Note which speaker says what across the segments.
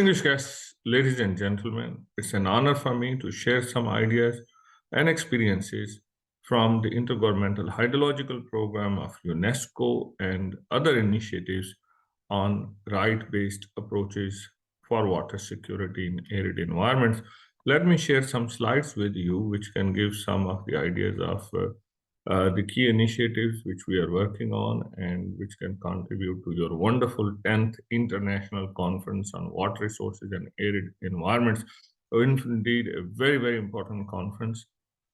Speaker 1: Distinguished guests, ladies and gentlemen, it's an honor for me to share some ideas and experiences from the Intergovernmental Hydrological Program of UNESCO and other initiatives on right-based approaches for water security in arid environments. Let me share some slides with you, which can give some of the ideas of the key initiatives which we are working on and which can contribute to your wonderful 10th International Conference on Water Resources and Arid Environments. Indeed, a very, very important conference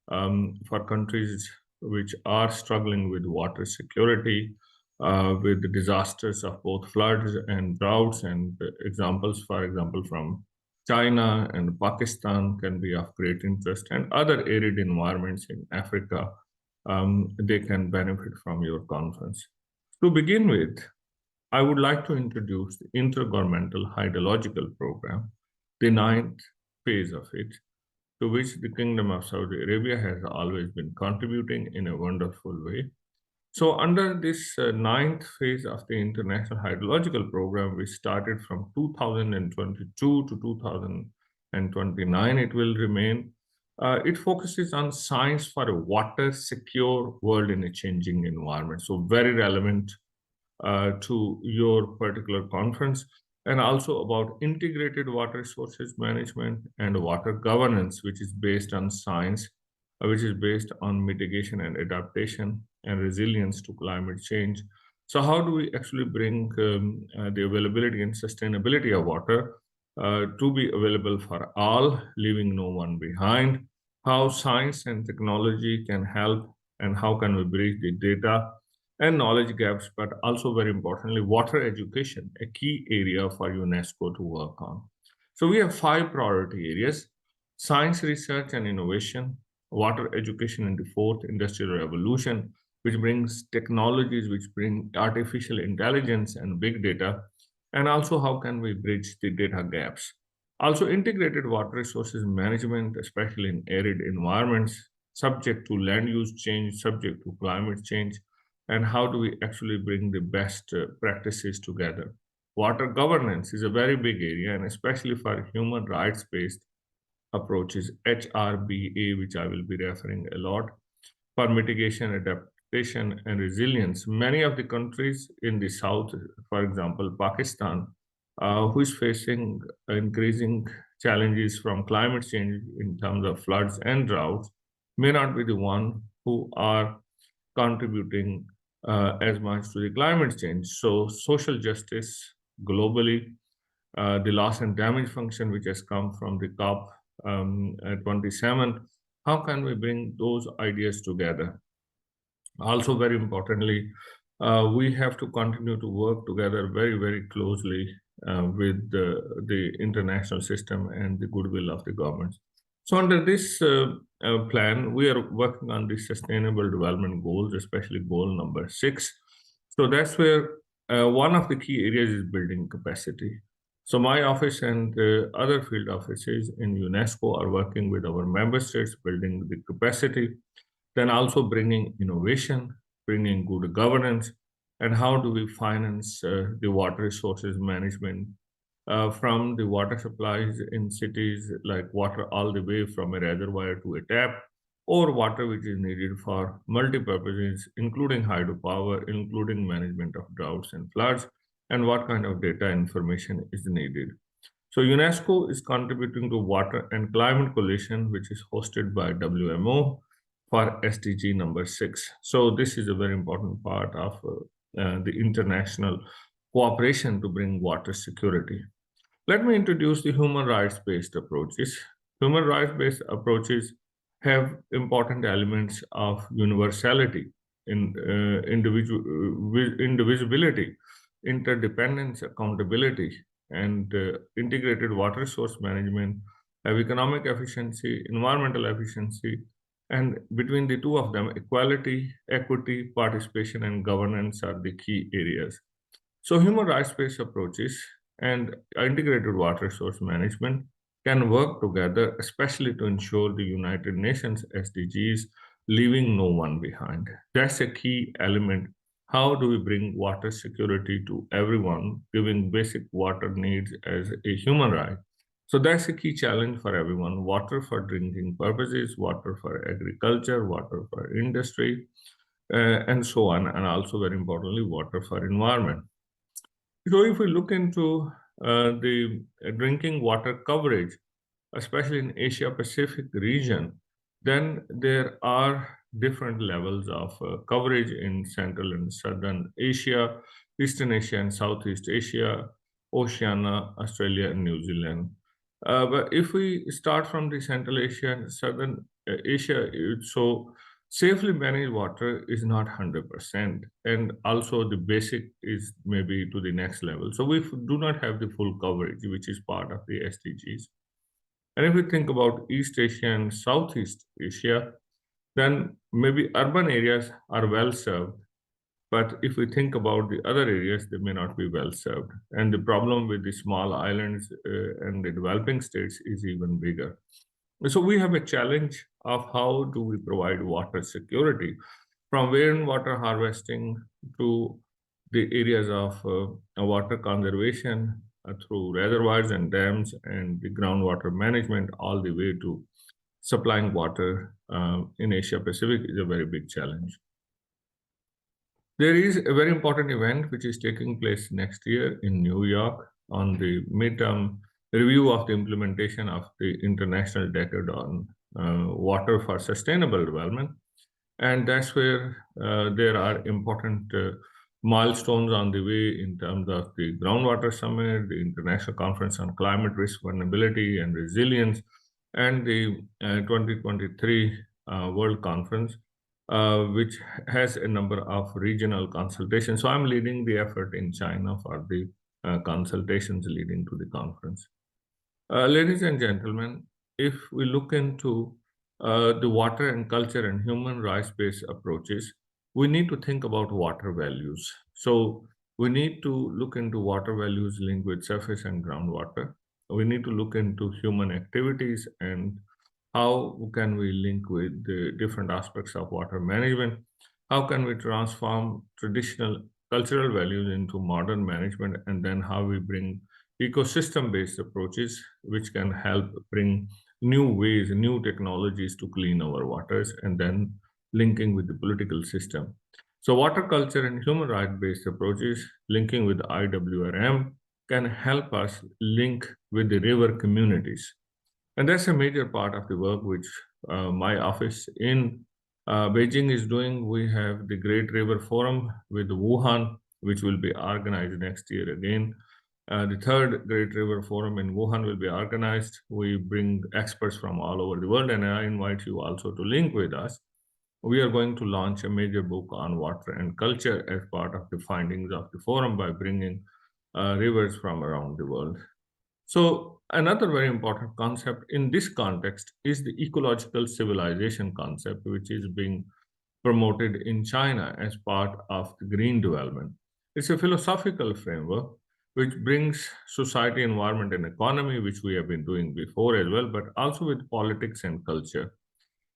Speaker 1: for countries which are struggling with water security, with the disasters of both floods and droughts. And examples, for example, from China and Pakistan can be of great interest, and other arid environments in Africa, they can benefit from your conference. To begin with, I would like to introduce the Intergovernmental Hydrological Program, the ninth phase of it, to which the Kingdom of Saudi Arabia has always been contributing in a wonderful way. So under this ninth phase of the International Hydrological Program, which started from 2022 to 2029, it will remain. It focuses on science for a water-secure world in a changing environment. So very relevant to your particular conference, and also about integrated water resources management and water governance, which is based on science, which is based on mitigation and adaptation and resilience to climate change. So how do we actually bring the availability and sustainability of water to be available for all, leaving no one behind? How science and technology can help, and how can we bridge the data and knowledge gaps, but also very importantly, water education, a key area for UNESCO to work on. So we have 5 priority areas: science, research, and innovation; water education in the 4th industrial revolution, which brings technologies which bring artificial intelligence and big data; and also how can we bridge the data gaps. Also, integrated water resources management, especially in arid environments, subject to land use change, subject to climate change, and how do we actually bring the best practices together. Water governance is a very big area, and especially for human rights-based approaches, HRBA, which I will be referring a lot, for mitigation, adaptation, and resilience. Many of the countries in the south, for example, Pakistan, who is facing increasing challenges from climate change in terms of floods and droughts, may not be the one who are contributing as much to the climate change. So social justice globally, the loss and damage function which has come from the COP 27, how can we bring those ideas together? Also, very importantly, we have to continue to work together very, very closely with the international system and the goodwill of the governments. So under this plan, we are working on the Sustainable Development Goals, especially goal number 6. So that's where one of the key areas is building capacity. So my office and other field offices in UNESCO are working with our member states, building the capacity, then also bringing innovation, bringing good governance, and how do we finance the water resources management from the water supplies in cities, like water all the way from a reservoir to a tap, or water which is needed for multi-purposes, including hydropower, including management of droughts and floods, and what kind of data information is needed. So UNESCO is contributing to Water and Climate Coalition, which is hosted by WMO for SDG number 6. So this is a very important part of the international cooperation to bring water security. Let me introduce the human rights-based approaches. Human rights-based approaches have important elements of universality, indivisibility, interdependence, accountability, and integrated water resource management, have economic efficiency, environmental efficiency, and between the two of them, equality, equity, participation, and governance are the key areas. So human rights-based approaches and integrated water resource management can work together, especially to ensure the United Nations SDGs, leaving no one behind. That's a key element How do we bring water security to everyone, giving basic water needs as a human right? So that's a key challenge for everyone: water for drinking purposes, water for agriculture, water for industry, and so on, and also very importantly, water for environment. So if we look into the drinking water coverage, especially in Asia Pacific region, then there are different levels of coverage in Central and Southern Asia, Eastern Asia and Southeast Asia, Oceania, Australia and New Zealand. But if we start from the Central Asia and Southern Asia, so safely managed water is not 100%, and also the basic is maybe to the next level. So we do not have the full coverage, which is part of the SDGs. And if we think about East Asia and Southeast Asia, then maybe urban areas are well served. But if we think about the other areas, they may not be well served. And the problem with the small islands and the developing states is even bigger. So we have a challenge of how do we provide water security from rainwater harvesting to the areas of water conservation through reservoirs and dams and the groundwater management all the way to supplying water in Asia Pacific is a very big challenge. There is a very important event which is taking place next year in New York on the midterm review of the implementation of the International Decade on Water for Sustainable Development. And that's where there are important milestones on the way in terms of the Groundwater Summit, the International Conference on Climate Risk, Vulnerability, and Resilience, and the 2023 World Conference, which has a number of regional consultations. So I'm leading the effort in China for the consultations leading to the conference. Ladies and gentlemen, if we look into the water and culture and human rights-based approaches, we need to think about water values. So we need to look into water values linked with surface and groundwater. We need to look into human activities and how can we link with the different aspects of water management. How can we transform traditional cultural values into modern management, and then how we bring ecosystem-based approaches which can help bring new ways, new technologies to clean our waters, and then linking with the political system. So water culture and human right-based approaches linking with IWRM can help us link with the river communities. And that's a major part of the work which my office in Beijing is doing. We have the Great River Forum with Wuhan, which will be organized next year again. The third Great River Forum in Wuhan will be organized. We bring experts from all over the world, and I invite you also to link with us. We are going to launch a major book on water and culture as part of the findings of the forum by bringing rivers from around the world. So another very important concept in this context is the ecological civilization concept, which is being promoted in China as part of the green development. It's a philosophical framework which brings society, environment, and economy, which we have been doing before as well, but also with politics and culture.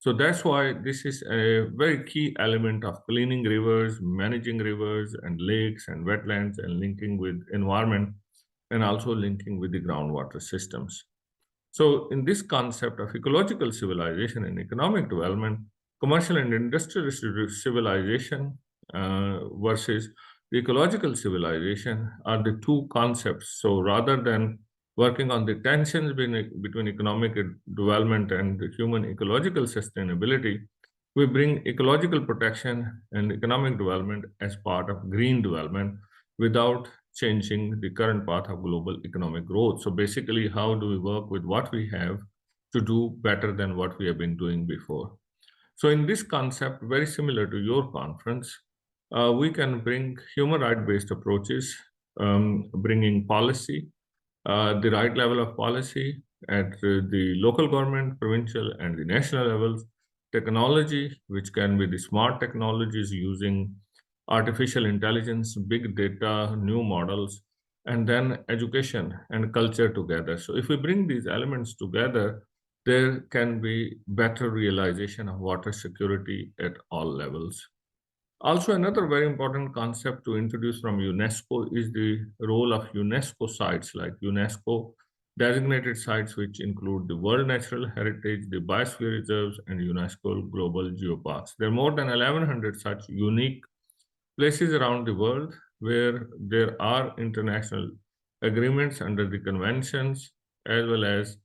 Speaker 1: So that's why this is a very key element of cleaning rivers, managing rivers and lakes and wetlands, and linking with environment, and also linking with the groundwater systems. So in this concept of ecological civilization and economic development, commercial and industrial civilization versus the ecological civilization are the two concepts. So rather than working on the tensions between economic development and human ecological sustainability, we bring ecological protection and economic development as part of green development without changing the current path of global economic growth. So basically, how do we work with what we have to do better than what we have been doing before? So in this concept, very similar to your conference, we can bring human right-based approaches, bringing policy, the right level of policy at the local government, provincial, and the national levels, technology, which can be the smart technologies using artificial intelligence, big data, new models, and then education and culture together. So if we bring these elements together, there can be better realization of water security at all levels. Also, another very important concept to introduce from UNESCO is the role of UNESCO sites like UNESCO designated sites, which include the World Natural Heritage, the Biosphere Reserves, and UNESCO Global Geoparks. There are more than 1,100 such unique places around the world where there are international agreements under the conventions, as well as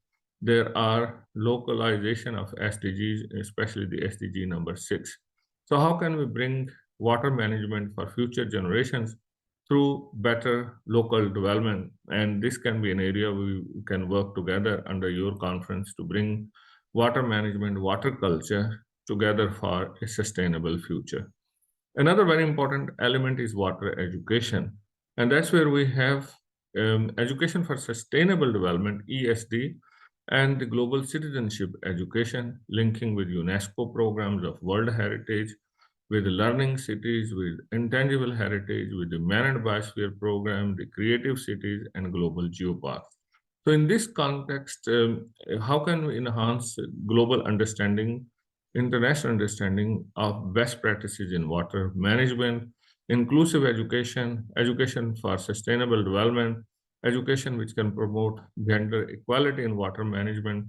Speaker 1: there are localization of SDGs, especially the SDG number 6. So how can we bring water management for future generations through better local development? And this can be an area we can work together under your conference to bring water management, water culture together for a sustainable future. Another very important element is water education. And that's where we have education for sustainable development, ESD, and the global citizenship education, linking with UNESCO programs of World Heritage, with learning cities, with intangible heritage, with the Managed Biosphere program, the creative cities, and global geoparks. So, in this context, how can we enhance global understanding, international understanding of best practices in water management, inclusive education, education for sustainable development, education which can promote gender equality in water management,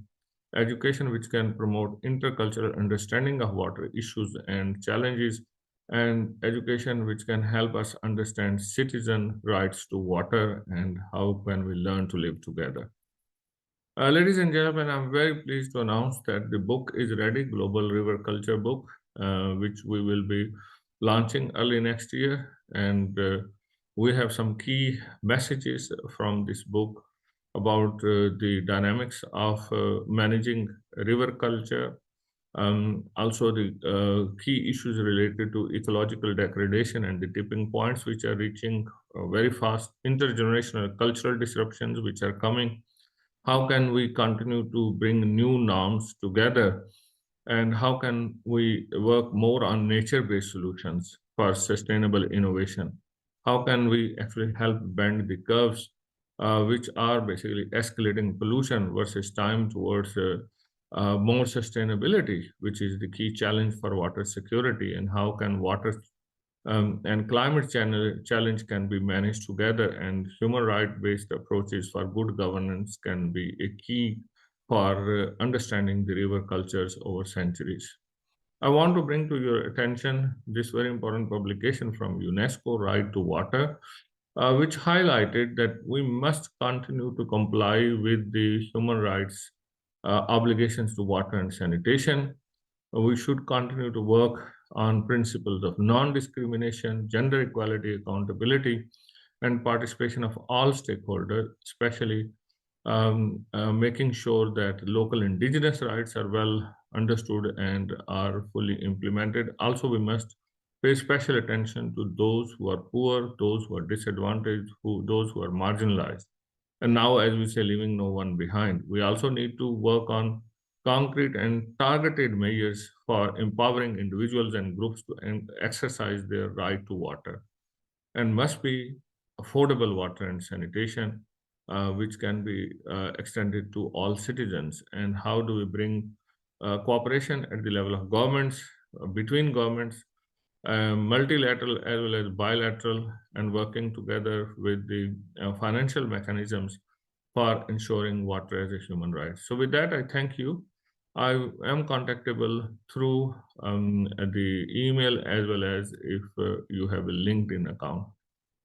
Speaker 1: education which can promote intercultural understanding of water issues and challenges, and education which can help us understand citizen rights to water and how can we learn to live together. Ladies and gentlemen, I'm very pleased to announce that the book is ready, Global River Culture book, which we will be launching early next year. And we have some key messages from this book about the dynamics of managing river culture, also the key issues related to ecological degradation and the tipping points which are reaching very fast, intergenerational cultural disruptions which are coming. How can we continue to bring new norms together, and how can we work more on nature-based solutions for sustainable innovation? How can we actually help bend the curves, which are basically escalating pollution versus time towards more sustainability, which is the key challenge for water security, and how can water and challenge can be managed together, and human right based approaches for good governance can be a key for understanding the river cultures over centuries. I want to bring to your attention this very important publication from UNESCO, Right to Water, which highlighted that we must continue to comply with the human rights obligations to water and sanitation. We should continue to work on principles of non-discrimination, gender equality, accountability, and participation of all stakeholders, especially making sure that local indigenous rights are well understood and are fully implemented. Also, we must pay special attention to those who are poor, those who are disadvantaged, those who are marginalized. And now, as we say, leaving no one behind. We also need to work on concrete and targeted measures for empowering individuals and groups to exercise their right to water, and must be affordable water and sanitation, which can be extended to all citizens. And how do we bring cooperation at the level of governments, between governments, multilateral as well as bilateral, and working together with the financial mechanisms for ensuring water as a human right. So, with that, I thank you. I am contactable through the email as well as if you have a LinkedIn account.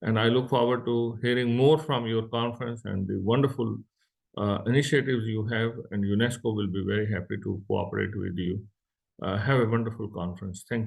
Speaker 1: And I look forward to hearing more from your conference and the wonderful initiatives you have. And UNESCO will be very happy to cooperate with you. Have a wonderful conference. Thank you.